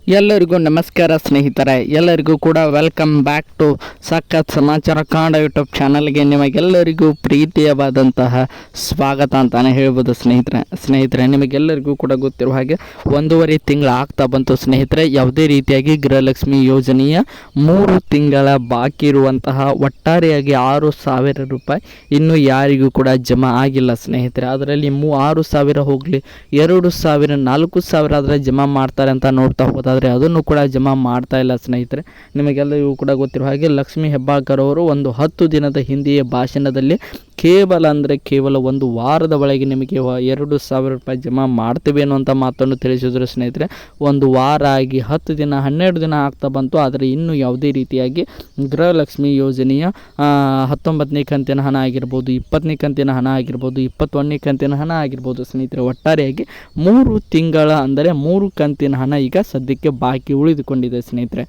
ಎಲ್ಲರಿಗೂ ನಮಸ್ಕಾರ ಸ್ನೇಹಿತರೆ, ಎಲ್ಲರಿಗೂ ಕೂಡ ವೆಲ್ಕಮ್ ಬ್ಯಾಕ್ ಟು ಸಖತ್ ಸಮಾಚಾರ ಕನ್ನಡ ಯೂಟ್ಯೂಬ್ ಚಾನಲ್ಗೆ ನಿಮಗೆಲ್ಲರಿಗೂ ಪ್ರೀತಿಯವಾದಂತಹ ಸ್ವಾಗತ ಅಂತಾನೆ ಹೇಳ್ಬೋದು ಸ್ನೇಹಿತರೆ ನಿಮಗೆಲ್ಲರಿಗೂ ಕೂಡ ಗೊತ್ತಿರುವ ಹಾಗೆ 1.5 ತಿಂಗಳು ಆಗ್ತಾ ಬಂತು ಸ್ನೇಹಿತರೆ. ಯಾವುದೇ ರೀತಿಯಾಗಿ ಗೃಹಲಕ್ಷ್ಮಿ ಯೋಜನೆಯ 3 ತಿಂಗಳ ಬಾಕಿ ಇರುವಂತಹ ಒಟ್ಟಾರೆಯಾಗಿ 6,000 ರೂಪಾಯಿ ಇನ್ನೂ ಯಾರಿಗೂ ಕೂಡ ಜಮಾ ಆಗಿಲ್ಲ ಸ್ನೇಹಿತರೆ. ಅದರಲ್ಲಿ 6,000 ಹೋಗಲಿ 2,000 4,000 ಆದರೆ ಜಮಾ ಮಾಡ್ತಾರೆ ಅಂತ ನೋಡ್ತಾ ಹೋದ ಆದರೆ ಅದನ್ನು ಕೂಡ ಜಮಾ ಮಾಡ್ತಾ ಇಲ್ಲ ಸ್ನೇಹಿತರೆ. ನಿಮಗೆಲ್ಲರಿಗೂ ಕೂಡ ಗೊತ್ತಿರುವ ಹಾಗೆ ಲಕ್ಷ್ಮೀ ಹೆಬ್ಬಾಳ್ಕರ್ ಅವರು ಒಂದು 10 ದಿನದ ಹಿಂದೆಯೇ ಭಾಷಣದಲ್ಲಿ ಕೇವಲ ಒಂದು ವಾರದ ಒಳಗೆ ನಿಮಗೆ 2,000 ರೂಪಾಯಿ ಜಮಾ ಮಾಡ್ತೇವೆ ಅನ್ನುವಂಥ ಮಾತನ್ನು ತಿಳಿಸಿದ್ರು ಸ್ನೇಹಿತರೆ. ಒಂದು ವಾರ ಆಗಿ 10 ದಿನ 12 ದಿನ ಆಗ್ತಾ ಬಂತು, ಆದರೆ ಇನ್ನೂ ಯಾವುದೇ ರೀತಿಯಾಗಿ ಗೃಹಲಕ್ಷ್ಮಿ ಯೋಜನೆಯ 19ನೇ ಕಂತಿನ ಹಣ ಆಗಿರ್ಬೋದು, 20ನೇ ಕಂತಿನ ಹಣ ಆಗಿರ್ಬೋದು, 21ನೇ ಕಂತಿನ ಹಣ ಆಗಿರ್ಬೋದು ಸ್ನೇಹಿತರೆ, ಒಟ್ಟಾರೆಯಾಗಿ 3 ತಿಂಗಳ ಅಂದರೆ 3 ಕಂತಿನ ಹಣ ಈಗ ಸದ್ಯಕ್ಕೆ ಬಾಕಿ ಉಳಿದುಕೊಂಡಿದೆ ಸ್ನೇಹಿತರೆ.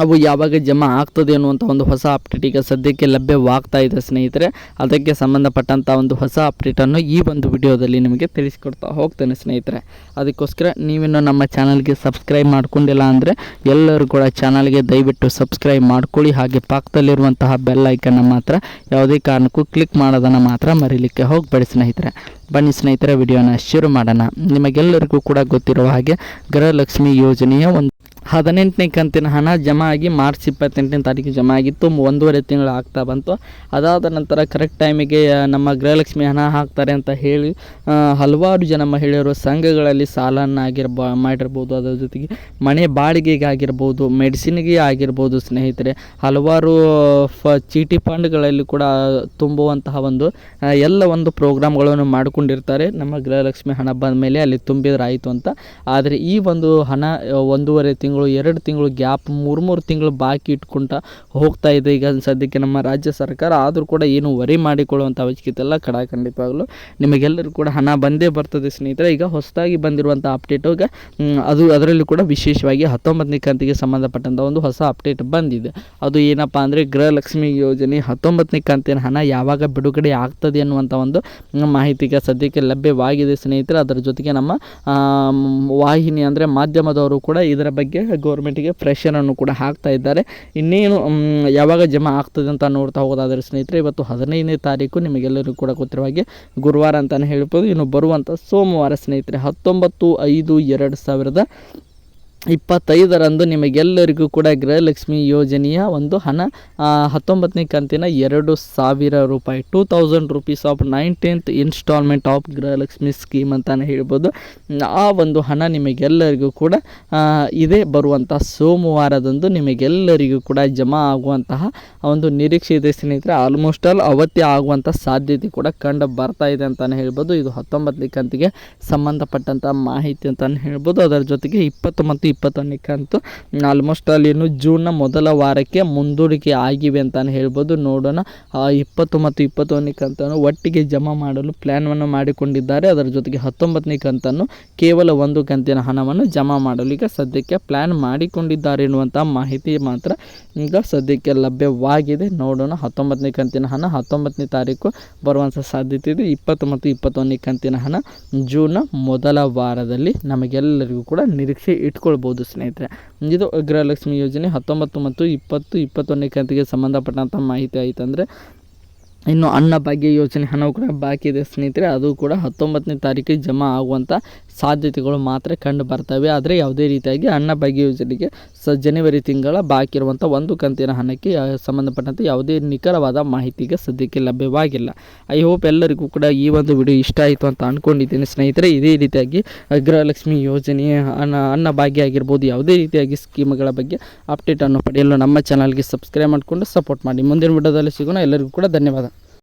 ಅವು ಯಾವಾಗ ಜಮಾ ಆಗ್ತದೆ ಅನ್ನುವಂಥ ಒಂದು ಹೊಸ ಅಪ್ಡೇಟ್ ಈಗ ಸದ್ಯಕ್ಕೆ ಲಭ್ಯವಾಗ್ತಾ ಇದೆ ಸ್ನೇಹಿತರೆ. ಅದಕ್ಕೆ ಸಂಬಂಧಪಟ್ಟಂಥ ಒಂದು ಹೊಸ ಅಪ್ಡೇಟನ್ನು ಈ ಒಂದು ವಿಡಿಯೋದಲ್ಲಿ ನಿಮಗೆ ತಿಳಿಸ್ಕೊಡ್ತಾ ಹೋಗ್ತೇನೆ ಸ್ನೇಹಿತರೆ. ಅದಕ್ಕೋಸ್ಕರ ನೀವಿನ್ನು ನಮ್ಮ ಚಾನಲ್ಗೆ ಸಬ್ಸ್ಕ್ರೈಬ್ ಮಾಡ್ಕೊಂಡಿಲ್ಲ ಅಂದರೆ ಎಲ್ಲರೂ ಕೂಡ ಚಾನಲ್ಗೆ ದಯವಿಟ್ಟು ಸಬ್ಸ್ಕ್ರೈಬ್ ಮಾಡ್ಕೊಳ್ಳಿ. ಹಾಗೆ ಪಕ್ಕದಲ್ಲಿರುವಂತಹ ಬೆಲ್ ಐಕನ್ನ ಮಾತ್ರ ಯಾವುದೇ ಕಾರಣಕ್ಕೂ ಕ್ಲಿಕ್ ಮಾಡೋದನ್ನು ಮಾತ್ರ ಮರೀಲಿಕ್ಕೆ ಹೋಗಬೇಡಿ ಸ್ನೇಹಿತರೆ. ಬನ್ನಿ ಸ್ನೇಹಿತರೆ, ವಿಡಿಯೋನ ಶುರು ಮಾಡೋಣ. ನಿಮಗೆಲ್ಲರಿಗೂ ಕೂಡ ಗೊತ್ತಿರುವ ಹಾಗೆ ಗೃಹಲಕ್ಷ್ಮಿ ಯೋಜನೆಯ 18ನೇ ಕಂತಿನ ಹಣ ಜಮಾ ಆಗಿ ಮಾರ್ಚ್ 28ನೇ ತಾರೀಕು ಜಮಾ ಆಗಿತ್ತು. 1.5 ತಿಂಗಳು ಆಗ್ತಾ ಬಂತು. ಅದಾದ ನಂತರ ಕರೆಕ್ಟ್ ಟೈಮಿಗೆ ನಮ್ಮ ಗೃಹಲಕ್ಷ್ಮಿ ಹಣ ಹಾಕ್ತಾರೆ ಅಂತ ಹೇಳಿ ಹಲವಾರು ಜನ ಮಹಿಳೆಯರು ಸಂಘಗಳಲ್ಲಿ ಸಾಲನ್ನು ಮಾಡಿರ್ಬೋದು, ಅದರ ಜೊತೆಗೆ ಮನೆ ಬಾಡಿಗೆಗೆ ಆಗಿರ್ಬೋದು, ಮೆಡಿಸಿನ್ಗೆ ಆಗಿರ್ಬೋದು ಸ್ನೇಹಿತರೆ, ಹಲವಾರು ಚೀಟಿ ಫಂಡ್ಗಳಲ್ಲಿ ಕೂಡ ತುಂಬುವಂತಹ ಒಂದು ಪ್ರೋಗ್ರಾಮ್ಗಳನ್ನು ಮಾಡಿಕೊಂಡಿರ್ತಾರೆ. ನಮ್ಮ ಗೃಹಲಕ್ಷ್ಮಿ ಹಣ ಬಂದ ಮೇಲೆ ಅಲ್ಲಿ ತುಂಬಿದ್ರಾಯಿತು ಅಂತ. ಆದರೆ ಈ ಒಂದು ಹಣ 1.5 ತಿಂಗಳು 2 ತಿಂಗಳು ಗ್ಯಾಪ್ 3 ತಿಂಗಳು ಬಾಕಿ ಇಟ್ಕೊಂತ ಹೋಗ್ತಾ ಇದೆ ಈಗ ಸದ್ಯಕ್ಕೆ ನಮ್ಮ ರಾಜ್ಯ ಸರ್ಕಾರ. ಆದರೂ ಕೂಡ ಏನು ವರಿ ಮಾಡಿಕೊಳ್ಳುವಂಥ ಅವಶ್ಯಕತೆ ಇಲ್ಲ. ಖಂಡಿತವಾಗಲೂ ನಿಮಗೆಲ್ಲರೂ ಕೂಡ ಹಣ ಬಂದೇ ಬರ್ತದೆ ಸ್ನೇಹಿತರೆ. ಈಗ ಹೊಸದಾಗಿ ಬಂದಿರುವಂಥ ಅಪ್ಡೇಟಿಗೆ ಅದರಲ್ಲಿ ಕೂಡ ವಿಶೇಷವಾಗಿ 19ನೇ ಕಂತಿಗೆ ಸಂಬಂಧಪಟ್ಟಂಥ ಒಂದು ಹೊಸ ಅಪ್ಡೇಟ್ ಬಂದಿದೆ. ಅದು ಏನಪ್ಪ ಅಂದರೆ ಗೃಹಲಕ್ಷ್ಮಿ ಯೋಜನೆ 19ನೇ ಕಂತಿನ ಹಣ ಯಾವಾಗ ಬಿಡುಗಡೆ ಆಗ್ತದೆ ಅನ್ನುವಂಥ ಒಂದು ಮಾಹಿತಿಗೆ ಸದ್ಯಕ್ಕೆ ಲಭ್ಯವಾಗಿದೆ ಸ್ನೇಹಿತರೆ. ಅದರ ಜೊತೆಗೆ ನಮ್ಮ ವಾಹಿನಿ ಅಂದರೆ ಮಾಧ್ಯಮದವರು ಕೂಡ ಇದರ ಬಗ್ಗೆ ಗೌರ್ಮೆಂಟಿಗೆ ಪ್ರೆಷರನ್ನು ಕೂಡ ಹಾಕ್ತಾ ಇದ್ದಾರೆ. ಇನ್ನೇನು ಯಾವಾಗ ಜಮಾ ಆಗ್ತದೆ ಅಂತ ನೋಡ್ತಾ ಹೋಗೋದಾದರೆ ಸ್ನೇಹಿತರೆ, ಇವತ್ತು 15ನೇ ತಾರೀಕು ನಿಮಗೆಲ್ಲರಿಗೂ ಕೂಡ ಗೊತ್ತಿರುವ ಹಾಗೆ ಗುರುವಾರ ಅಂತಲೇ ಹೇಳ್ಬೋದು. ಇನ್ನು ಬರುವಂಥ ಸೋಮವಾರ ಸ್ನೇಹಿತರೆ 19/5/2025 ನಿಮಗೆಲ್ಲರಿಗೂ ಕೂಡ ಗೃಹಲಕ್ಷ್ಮಿ ಯೋಜನೆಯ ಒಂದು ಹಣ 19ನೇ ಕಂತಿನ 2,000 ರೂಪಾಯಿ 2,000 rupees of 19th instalment of Gruhalakshmi scheme ಅಂತಲೇ ಹೇಳ್ಬೋದು. ಆ ಒಂದು ಹಣ ನಿಮಗೆಲ್ಲರಿಗೂ ಕೂಡ ಇದೇ ಬರುವಂಥ ಸೋಮವಾರದಂದು ನಿಮಗೆಲ್ಲರಿಗೂ ಕೂಡ ಜಮಾ ಆಗುವಂತಹ ಒಂದು ನಿರೀಕ್ಷೆ ಇದೆ ಸ್ನೇಹಿತರೆ. ಆಲ್ಮೋಸ್ಟ್ ಆಲ್ ಅವತ್ತೇ ಆಗುವಂಥ ಸಾಧ್ಯತೆ ಕೂಡ ಕಂಡು ಬರ್ತಾ ಇದೆ ಅಂತಲೇ ಹೇಳ್ಬೋದು. ಇದು 19ನೇ ಕಂತಿಗೆ ಸಂಬಂಧಪಟ್ಟಂಥ ಮಾಹಿತಿ ಅಂತಲೇ ಹೇಳ್ಬೋದು. ಅದರ ಜೊತೆಗೆ 20 ಮತ್ತು 21ನೇ ಕಂತು ಆಲ್ಮೋಸ್ಟ್ ಅಲ್ಲಿ ಇನ್ನು ಜೂನ್ನ ಮೊದಲ ವಾರಕ್ಕೆ ಮುಂದೂಡಿಕೆ ಆಗಿವೆ ಅಂತಲೇ ಹೇಳ್ಬೋದು. ನೋಡೋಣ 20 ಮತ್ತು 21ನೇ ಕಂತನ್ನು ಒಟ್ಟಿಗೆ ಜಮಾ ಮಾಡಲು ಪ್ಲ್ಯಾನನ್ನು ಮಾಡಿಕೊಂಡಿದ್ದಾರೆ. ಅದರ ಜೊತೆಗೆ 19ನೇ ಕಂತನ್ನು ಕೇವಲ 1 ಕಂತಿನ ಹಣವನ್ನು ಜಮಾ ಮಾಡಲು ಈಗ ಸದ್ಯಕ್ಕೆ ಪ್ಲ್ಯಾನ್ ಮಾಡಿಕೊಂಡಿದ್ದಾರೆ ಎನ್ನುವಂಥ ಮಾಹಿತಿ ಮಾತ್ರ ಈಗ ಸದ್ಯಕ್ಕೆ ಲಭ್ಯವಾಗಿದೆ. ನೋಡೋಣ 19ನೇ ಕಂತಿನ ಹಣ 19ನೇ ತಾರೀಕು ಬರುವಂಥ ಸಾಧ್ಯತೆ ಇದೆ. 20 ಮತ್ತು 21ನೇ ಕಂತಿನ ಹಣ ಜೂನ್ನ ಮೊದಲ ವಾರದಲ್ಲಿ ನಮಗೆಲ್ಲರಿಗೂ ಕೂಡ ನಿರೀಕ್ಷೆ ಇಟ್ಕೊಳ್ಬೋದು ಸ್ನೇಹಿತರೆ. ಇದು ಗೃಹಲಕ್ಷ್ಮಿ ಯೋಜನೆ 19 ಮತ್ತು 20 21ನೇ ಕಂತಿಗೆ ಸಂಬಂಧಪಟ್ಟಂಥ ಮಾಹಿತಿ ಆಯಿತಂದರೆ ಇನ್ನು ಅನ್ನಭಾಗ್ಯ ಯೋಜನೆ ಹಣವು ಕೂಡ ಬಾಕಿ ಇದೆ ಸ್ನೇಹಿತರೆ. ಅದು ಕೂಡ 19ನೇ ತಾರೀಕಿಗೆ ಜಮಾ ಆಗುವಂಥ ಸಾಧ್ಯತೆಗಳು ಮಾತ್ರ ಕಂಡು ಬರ್ತವೆ. ಆದರೆ ಯಾವುದೇ ರೀತಿಯಾಗಿ ಅನ್ನಭಾಗ್ಯ ಯೋಜನೆಗೆ ಜನವರಿ ತಿಂಗಳ ಬಾಕಿ ಇರುವಂಥ 1 ಕಂತಿನ ಹಣಕ್ಕೆ ಸಂಬಂಧಪಟ್ಟಂತೆ ಯಾವುದೇ ನಿಖರವಾದ ಮಾಹಿತಿಗೆ ಸದ್ಯಕ್ಕೆ ಲಭ್ಯವಾಗಿಲ್ಲ. ಐ ಹೋಪ್ ಎಲ್ಲರಿಗೂ ಕೂಡ ಈ ಒಂದು ವಿಡಿಯೋ ಇಷ್ಟ ಆಯಿತು ಅಂತ ಅಂದ್ಕೊಂಡಿದ್ದೀನಿ ಸ್ನೇಹಿತರೆ. ಇದೇ ರೀತಿಯಾಗಿ ಗೃಹಲಕ್ಷ್ಮಿ ಯೋಜನೆಯ ಅನ್ನಭಾಗ್ಯ ಆಗಿರ್ಬೋದು, ಯಾವುದೇ ರೀತಿಯಾಗಿ ಸ್ಕೀಮ್ಗಳ ಬಗ್ಗೆ ಅಪ್ಡೇಟನ್ನು ಪಡೆಯಲು ನಮ್ಮ ಚಾನಲ್ಗೆ ಸಬ್ಸ್ಕ್ರೈಬ್ ಮಾಡಿಕೊಂಡು ಸಪೋರ್ಟ್ ಮಾಡಿ. ಮುಂದಿನ ವಿಡಿಯೋದಲ್ಲಿ ಸಿಗೋಣ. ಎಲ್ಲರಿಗೂ ಕೂಡ ಧನ್ಯವಾದ.